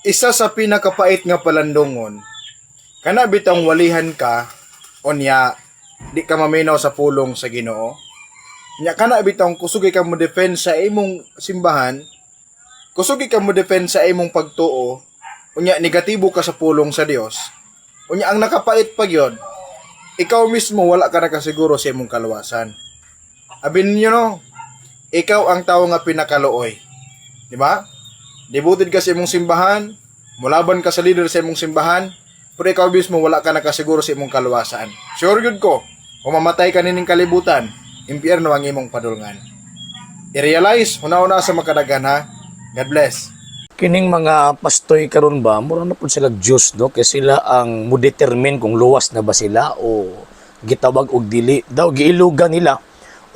Isa sa pinakapait nga palandongon, kana bitang walihan ka, onya, di ka maminaw sa pulong sa Ginoo. Nya kana bitang kusugi ka mo defend sa imong simbahan, kusugi ka mo defend sa imong pagtuo, unya negatibo ka sa pulong sa Dios. Unya ang nakapait pa gyud, ikaw mismo wala ka nakasiguro sa imong kaluwasan. Abin niyo no, ikaw ang tao nga pinakaluoy. Di ba? Devoted ka sa imong simbahan, mulaban ka sa leader sa imong simbahan, pero ikaw mismo wala ka nakasiguro sa imong kaluwasan. Sure good ko, kung mamatay ka nining kalibutan, impyerno ang imong padulngan. I-realize, una-una sa makadagan ha. God bless. Kining mga pastoy karon ba, mura na po sila Diyos, no? Kaya sila ang mo-determine kung luwas na ba sila o gitawag og dili. Daw giilugan nila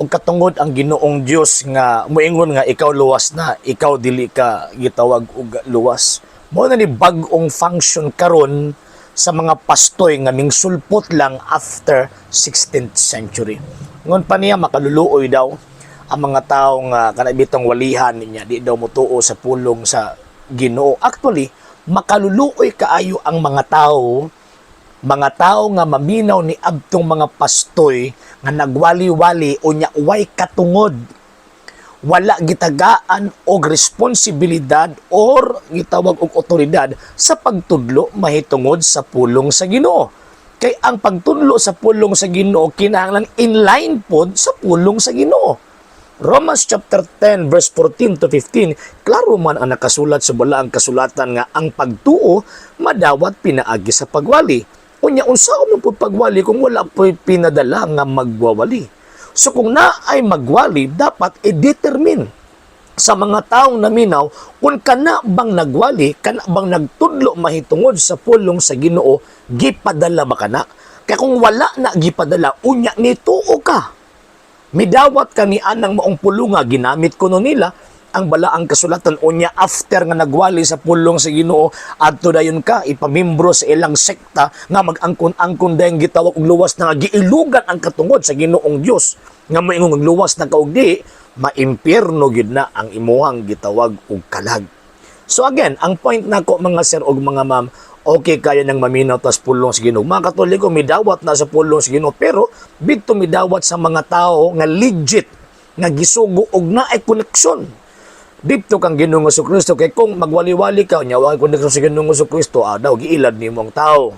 og katungod ang Ginoong Dios nga moingon nga ikaw luwas na, ikaw dili ka gitawag og luwas. Mao na ni bag-ong function karon sa mga pastoy nga mingsulpot lang after 16th century. Ngon pa niya makaluluoy daw ang mga tao nga kanabitong walihan niya di daw motuo sa pulong sa Ginoo. Actually, makaluluoy kaayo ang mga tao nga maminaw ni adtong mga pastoy nga nagwali-wali o nya way katungod, wala gitagaan og responsibilidad or gitawag og otoridad sa pagtudlo mahitungod sa pulong sa Ginoo. Kay ang pagtudlo sa pulong sa Ginoo kinahanglan inline pod sa pulong sa Ginoo. Romans chapter 10 verse 14 to 15, klaro man ang nakasulat sa balaang kasulatan nga ang pagtuo madawat pinaagi sa pagwali. Unya unsa man pud pagwali kung wala po pinadala nga magwawali. So kung na ay magwali, dapat i-determine sa mga taong naminaw kung kana bang nagwali, kana bang nagtudlo mahitungod sa pulong sa Ginoo, gipadala ba kana? Kaya kung wala na gipadala, unya nituo ka. Midawat kami anang maong pulunga, ginamit ko no nila ang balaang kasulatan unya after nga nagwali sa pulong sa Ginoo adto dayon ka ipamimbro sa ilang sekta nga mag-angkon-angkon dayong gitawag og luwas na giilugan ang katungod sa Ginoong Dios nga moingon og luwas na kaugdi maimpyerno gid na ang imuhang gitawag og kalag. So again, ang point nako mga sir og mga ma'am, okay kaya nang maminaw tas pulong sa Ginoo. Mga Katoliko midawat na sa pulong sa Ginoo pero bidto midawat sa mga tao nga legit nga gisugo og naay koneksyon dito kang Ginoong Jesucristo. Kay kung magwali-wali ka nya wa koneksyon sa Ginoong Jesucristo, daw giilad nimo ang tao.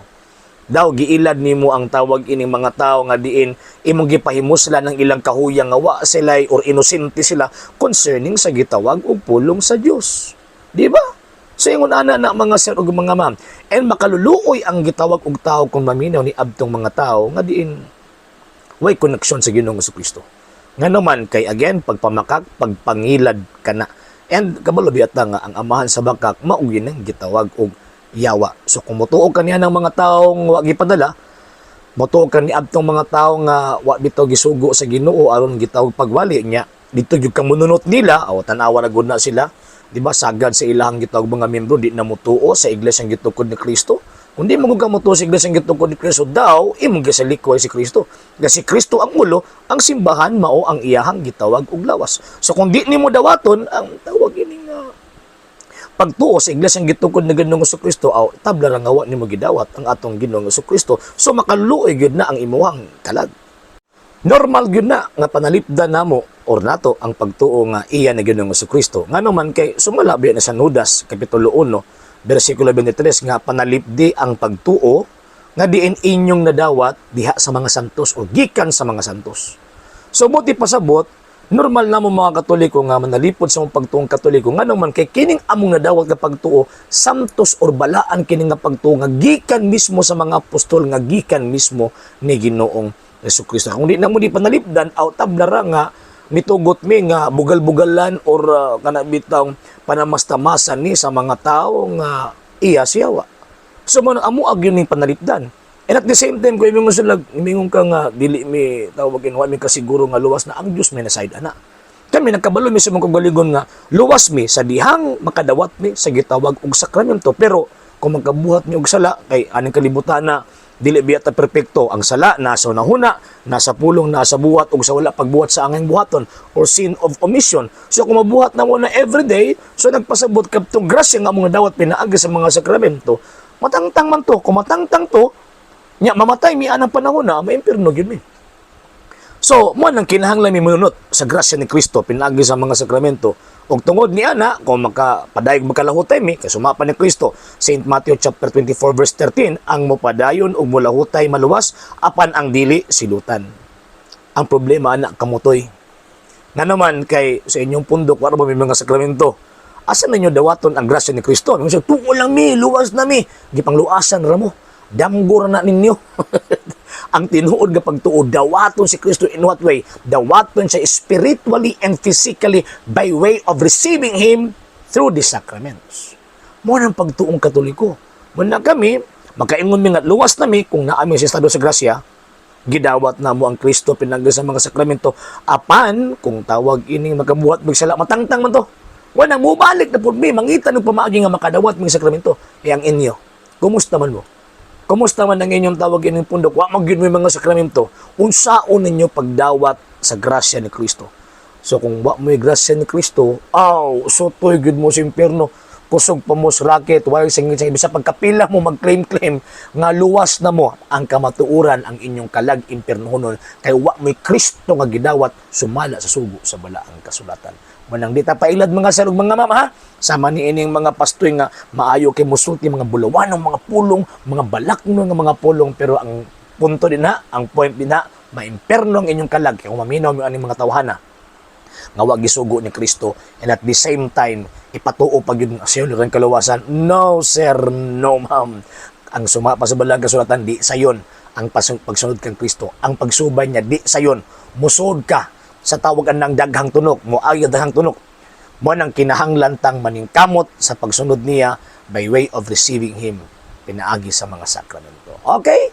Daw giilad nimo ang tawag ining mga tao nga diin imong gipahimuslan ng ilang kahuyang nga wa sila or inosente sila concerning sa gitawag og pulong sa Dios. Di ba? So yung ana na mga sir ug mga ma'am, and makaluluoy ang gitawag og tao kung maminaw ni abtong mga tao nga diin way koneksyon sa Ginoong Jesucristo. Nga naman kay again pagpamakak, pagpangilad kana. And kabalo biyata nga ang amahan sa bakak maugi nang gitawag og yawa. So kung motuog kaniya ng mga taong wa gipadala, motuog kani abtong mga tao nga wa bitaw gisugo sa Ginoo aron gitawag pagwali niya. Dito gyud kang mununot nila, tanawa na gud na sila. Di ba sagad sa ilahang gitawag mga membro di na mutuo sa iglesyang gitukod ni Kristo. Kung di mo ka mutuo sa iglesyang gitukod ni Kristo daw, imong gisalikoy si Kristo. Kasi Kristo ang ulo, ang simbahan mao ang iyahang gitawag og lawas. So kung di nimo dawaton ang tawag ini nga pagtuo sa iglesyang gitukod ni Ginoong Jesucristo, tabla ra nga wa nimo gidawat ang atong Ginoong Jesucristo. So makaluoy gyud na ang imuhang kalag. Normal gyud na nga panalipdan namo or nato ang pagtuo nga iya na Ginoong Jesucristo. Ngano man kay sumalabi na sa Judas kapitulo 1 bersikulo 23 nga panalipdi ang pagtuo nga diin inyong nadawat diha sa mga santos o gikan sa mga santos. So buti pasabot normal na mo mga Katoliko nga manalipod sa mong pagtuong Katoliko ngano man kay kining among nadawat nga pagtuo santos or balaan kining nga pagtuo nga gikan mismo sa mga apostol nga gikan mismo ni Ginoong Jesucristo. Kung di na mo di panalipdan, tablara nga mitugot mi nga bugal-bugalan or kanabitang panamastamasan ni sa mga tao nga iya siyawa. So man amo agyon ning panalipdan. And at the same time, kung imingon ka nga dili mi tawagin wa mi kasiguro nga luwas na ang Dios may naside ana. Kami nagkabalo mi sa mga kagaligon nga luwas mi sa dihang makadawat mi sa gitawag og sakramento pero kung magkabuhat mi og sala kay aning kalibutan na dili biya ta perpekto. Ang sala nasa unahuna, nasa pulong, nasa buhat ug sa wala pagbuhat sa angay buhaton or sin of omission. So kung mabuhat na mo na everyday, so nagpasabot kab tong grasya nga mga dawat pinaagi sa mga sakramento, matangtang man to. Kung matangtang to, nya mamatay mi anang panahon na maimpirno gyud mi. So, mo nang kinahanglan mi mununot sa grasya ni Kristo pinaagi sa mga sakramento. Og tungod ni ana, kung makapadayog makalahutay mi, kay sumapa ni Kristo, St. Matthew chapter 24 verse 13, ang mopadayon og molahutay maluwas apan ang dili silutan. Ang problema ana kamutoy. Nga naman kay sa inyong pundok wala ba may mga sakramento? Asa ninyo dawaton ang grasya ni Kristo? Nung siya, tuo lang mi, luwas na mi. Gipangluasan ra mo. Damgo ra na ninyo. Ang tinuod nga pagtuo, dawaton si Kristo in what way? Dawaton siya spiritually and physically by way of receiving Him through the sacraments. Mo nang pagtuong Katoliko. Muna kami, makaingon mi nga luwas na mi, kung naami sa estado sa grasya, gidawat na mo ang Kristo pinagi sa mga sakramento. Apan, kung tawag ining magabuhat magsala, matangtang man to. Wanang mubalik na po mi, mangita ng pamaagi nga makadawat mga sakramento. E ang inyo, kumusta man mo? Kumusta man ang inyong tawag inyong pundok? Wa magyud mo mga sakramento. Unsaon ninyo pagdawat sa grasya ni Kristo. So kung wa mo yung grasya ni Kristo, so to'y gud mo sa impyerno. Kusog pa mo sa racket, while singin sa pagkapila mo mag-claim-claim nga luwas na mo ang kamatuuran ang inyong kalag impyernohon kay wa mo'y Kristo nga gidawat sumala sa sugo sa balaang kasulatan. Manang di ta pailad mga sarog mga mama ha. Sama ni ining mga pastoy nga maayo kay musulti mga bulawanong mga pulong, mga balakno nga mga pulong, pero ang punto din ha, ang point din ha, maimperno ang inyong kalag kay kung maminaw mo aning mga tawhana nga wa gisugo ni Kristo, and at the same time ipatuo pag yun sa iyong kaluwasan. No sir, no ma'am. Ang sumapa sa balaang kasulatan di sayon ang pagsunod kang Kristo. Ang pagsubay niya di sayon. Musod ka sa tawagan ng daghang tunok, mo ay daghang tunok. Mo nang kinahanglan tang maningkamot sa pagsunod niya by way of receiving Him pinaagi sa mga sakramento. Okay?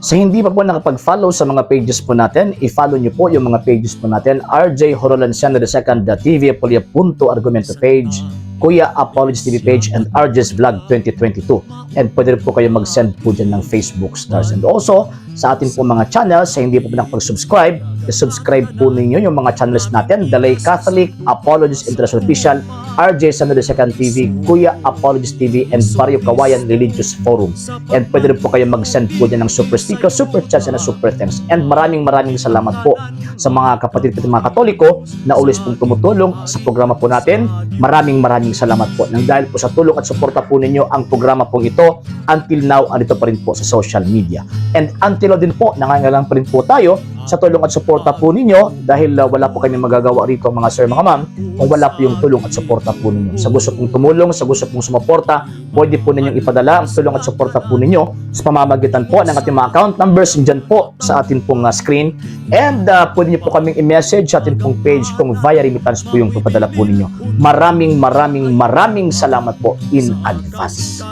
Sa hindi pa po nakapag-follow sa mga pages po natin, i-follow nyo po yung mga pages po natin, RJ Horolanciano II.TV, Apolia Punto Argumento page, Kuya Apologies TV page, and RJ's Vlog 2022. And pwede rin po kayo mag-send po dyan ng Facebook stars. And also, sa atin po mga channels, sa hindi po nakapag-subscribe, i-subscribe po ninyo yung mga channels natin, Dalay Catholic, Apologies International Official, RJ Sanado II.TV, Kuya Apologies TV, and Barrio Kawayan Religious Forum. And pwede rin po kayo mag-send po dyan ng super sticker, super chats, and super thanks. And maraming salamat po sa mga kapatid at mga Katoliko na ulis pong tumutulong sa programa po natin. Maraming salamat po. Nang dahil po sa tulong at suporta po ninyo, ang programa pong ito, until now, andito pa rin po sa social media. And until now din po, nangangailangan pa rin po tayo sa tulong at suporta po ninyo dahil wala po kami magagawa rito mga sir, mga ma'am, kung wala po yung tulong at suporta po ninyo. Sa gusto pong tumulong, sa gusto pong sumuporta, pwede po ninyong ipadala ang tulong at suporta po ninyo sa pamamagitan po ng ating mga account numbers dyan po sa ating pong screen. And pwede niyo po kaming i-message sa ating pong page kung via remittance po yung papadala po ninyo. Maraming salamat po in advance.